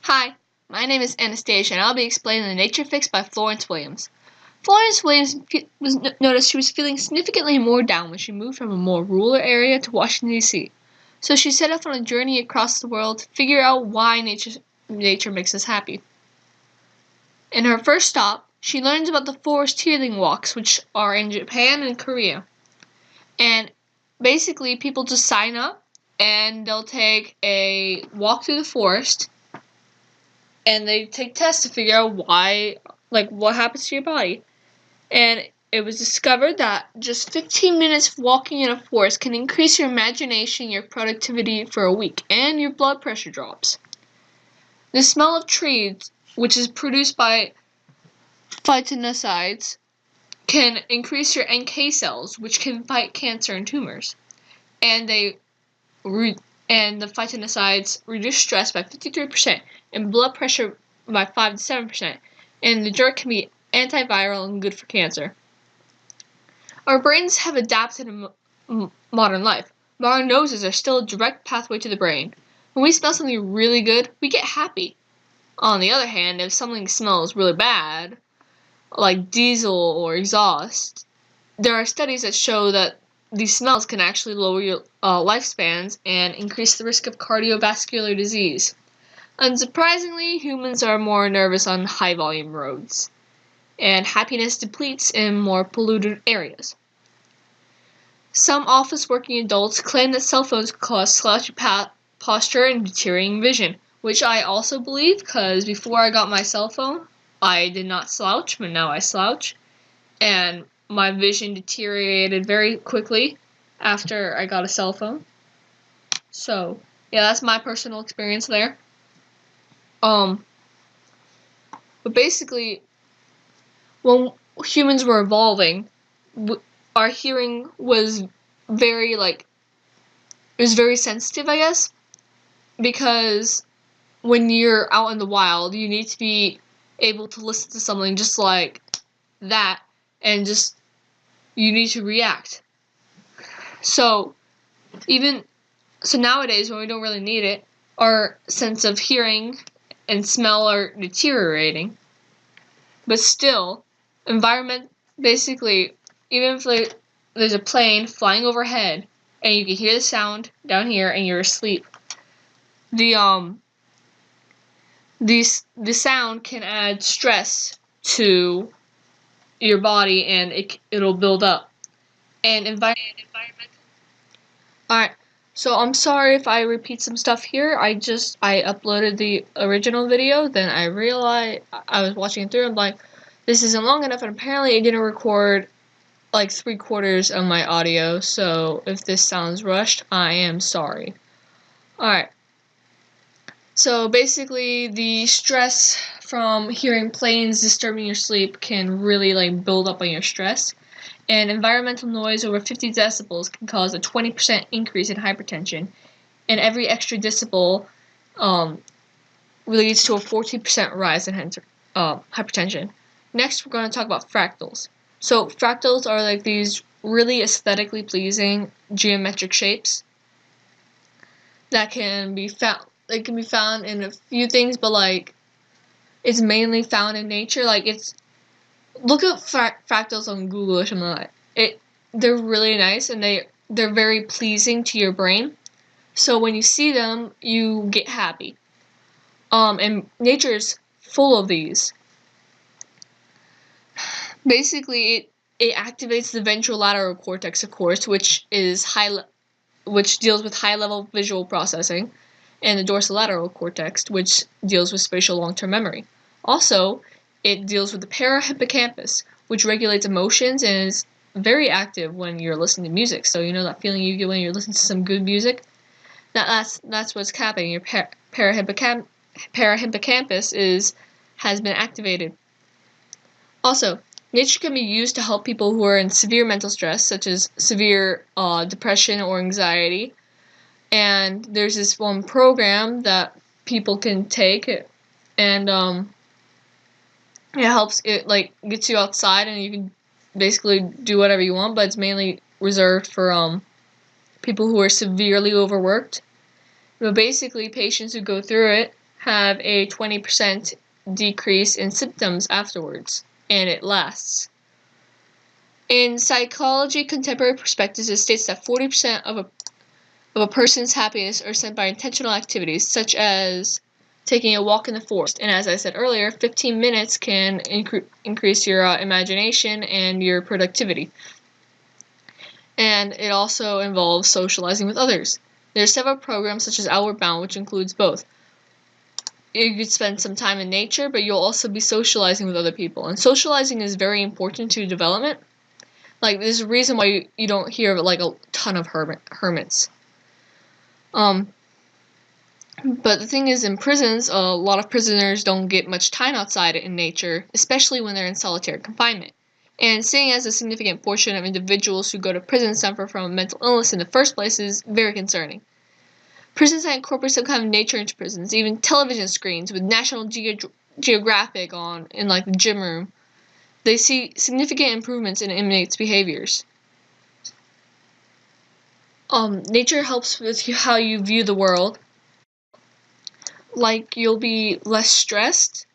Hi, my name is Anastasia, and I'll be explaining the nature fix by Florence Williams. Florence Williams noticed she was feeling significantly more down when she moved from a more rural area to Washington, D.C. So she set off on a journey across the world to figure out why nature makes us happy. In her first stop, she learns about the forest healing walks, which are in Japan and Korea. And basically, people just sign up and they'll take a walk through the forest and they take tests to figure out what happens to your body. And it was discovered that just 15 minutes walking in a forest can increase your imagination, your productivity for a week, and your blood pressure drops. The smell of trees, which is produced by phytoncides, can increase your NK cells, which can fight cancer and tumors. And and the phytoncides reduce stress by 53% and blood pressure by 5 to 7%, and the drug can be antiviral and good for cancer. Our brains have adapted in modern life, but our noses are still a direct pathway to the brain. When we smell something really good, we get happy. On the other hand, if something smells really bad, like diesel or exhaust, there are studies that show that these smells can actually lower your lifespans and increase the risk of cardiovascular disease. Unsurprisingly, humans are more nervous on high-volume roads, and happiness depletes in more polluted areas. Some office-working adults claim that cell phones cause slouchy posture and deteriorating vision, which I also believe, because before I got my cell phone, I did not slouch, but now I slouch, and my vision deteriorated very quickly after I got a cell phone. So, yeah, that's my personal experience there. But basically, when humans were evolving, our hearing was very sensitive, I guess, because when you're out in the wild, you need to be able to listen to something just like that, and just you need to react. So nowadays, when we don't really need it, our sense of hearing and smell are deteriorating. But still, basically, even if there's a plane flying overhead and you can hear the sound down here and you're asleep, the sound can add stress to your body and it'll build up. And Alright, so I'm sorry if I repeat some stuff here. I uploaded the original video, then I realized I was watching it through, I'm like, this isn't long enough, and apparently it didn't record like 3/4 of my audio, so if this sounds rushed, I am sorry. Alright. So basically, the stress from hearing planes disturbing your sleep can really build up on your stress. And environmental noise over 50 decibels can cause a 20% increase in hypertension, and every extra decibel leads to a 14% rise in hypertension. Next, we're going to talk about fractals. So fractals are like these really aesthetically pleasing geometric shapes that can be found. They can be found in a few things, but it's mainly found in nature. Look up fractals on Google or something like that. They're really nice, and they're very pleasing to your brain. So when you see them, you get happy. And nature is full of these. Basically, it activates the ventrolateral cortex, of course, which deals with high-level visual processing, and the dorsolateral cortex, which deals with spatial long-term memory. Also, it deals with the parahippocampus, which regulates emotions and is very active when you're listening to music. So you know that feeling you get when you're listening to some good music? That's what's happening. Your parahippocampus has been activated. Also, nature can be used to help people who are in severe mental stress, such as severe depression or anxiety. And there's this one program that people can take, and it helps. It gets you outside, and you can basically do whatever you want. But it's mainly reserved for people who are severely overworked. But basically, patients who go through it have a 20% decrease in symptoms afterwards, and it lasts. In Psychology Contemporary Perspectives, it states that 40% of a person's happiness are sent by intentional activities, such as taking a walk in the forest. And as I said earlier, 15 minutes can increase your imagination and your productivity. And it also involves socializing with others. There are several programs such as Outward Bound, which includes both. You could spend some time in nature, but you'll also be socializing with other people. And socializing is very important to development. Like, there's a reason why you don't hear of, like, a ton of hermits. But the thing is, in prisons, a lot of prisoners don't get much time outside in nature, especially when they're in solitary confinement. And seeing as a significant portion of individuals who go to prison suffer from mental illness in the first place is very concerning. Prisons that incorporate some kind of nature into prisons, even television screens with National Geographic on in like the gym room, they see significant improvements in inmates' behaviors. Nature helps with how you view the world. Like, you'll be less stressed.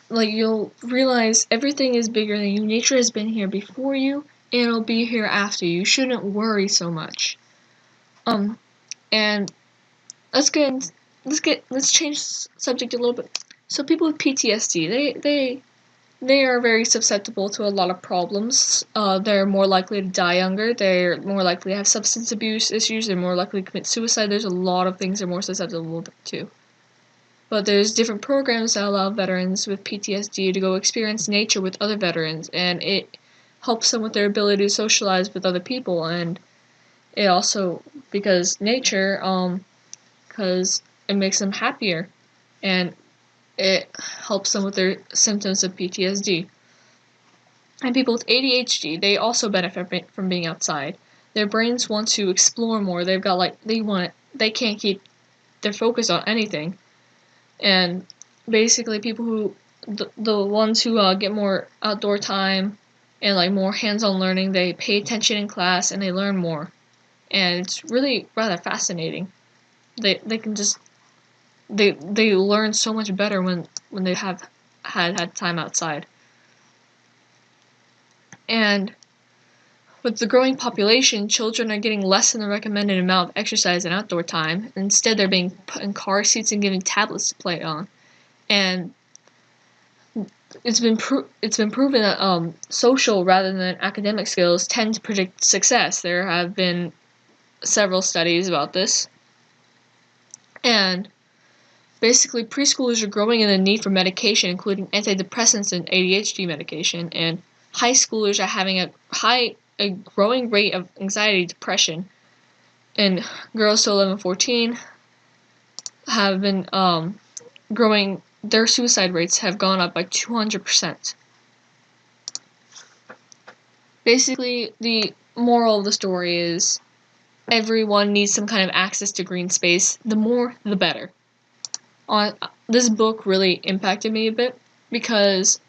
Like, you'll realize everything is bigger than you. Nature has been here before you, and it'll be here after you. You shouldn't worry so much. And let's change subject a little bit. So people with PTSD, they are very susceptible to a lot of problems. They're more likely to die younger. They're more likely to have substance abuse issues. They're more likely to commit suicide. There's a lot of things they're more susceptible to. But there's different programs that allow veterans with PTSD to go experience nature with other veterans, and it helps them with their ability to socialize with other people. And it also, because nature, because it makes them happier, and it helps them with their symptoms of PTSD. And people with ADHD, they also benefit from being outside. Their brains want to explore more. They've got they can't keep their focus on anything. And basically, people who, the ones who get more outdoor time and like more hands-on learning, they pay attention in class and they learn more. And it's really rather fascinating. They can just they learn so much better when they have had time outside. And with the growing population, children are getting less than the recommended amount of exercise and outdoor time. Instead, they're being put in car seats and given tablets to play on. And it's been proven that social rather than academic skills tend to predict success. There have been several studies about this. And basically, preschoolers are growing in the need for medication, including antidepressants and ADHD medication, and high schoolers are having a growing rate of anxiety, depression, and girls to 11-14 have been growing. Their suicide rates have gone up by 200%. Basically, the moral of the story is everyone needs some kind of access to green space. The more, the better. This book really impacted me a bit because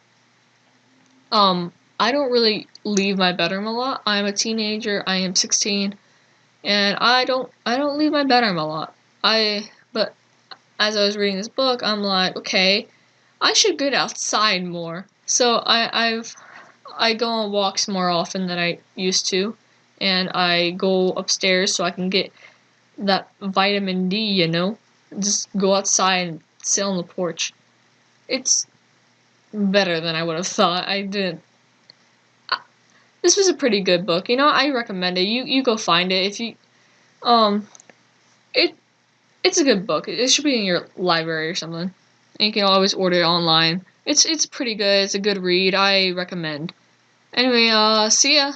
I don't really leave my bedroom a lot. I'm a teenager. I am 16, and I don't leave my bedroom a lot. But as I was reading this book, I'm like, okay, I should get outside more. So I go on walks more often than I used to, and I go upstairs so I can get that vitamin D, just go outside and sit on the porch. It's better than I would have thought. This was a pretty good book, I recommend it. You go find it if you, it's a good book. It should be in your library or something. And you can always order it online. It's pretty good. It's a good read. I recommend. Anyway, see ya.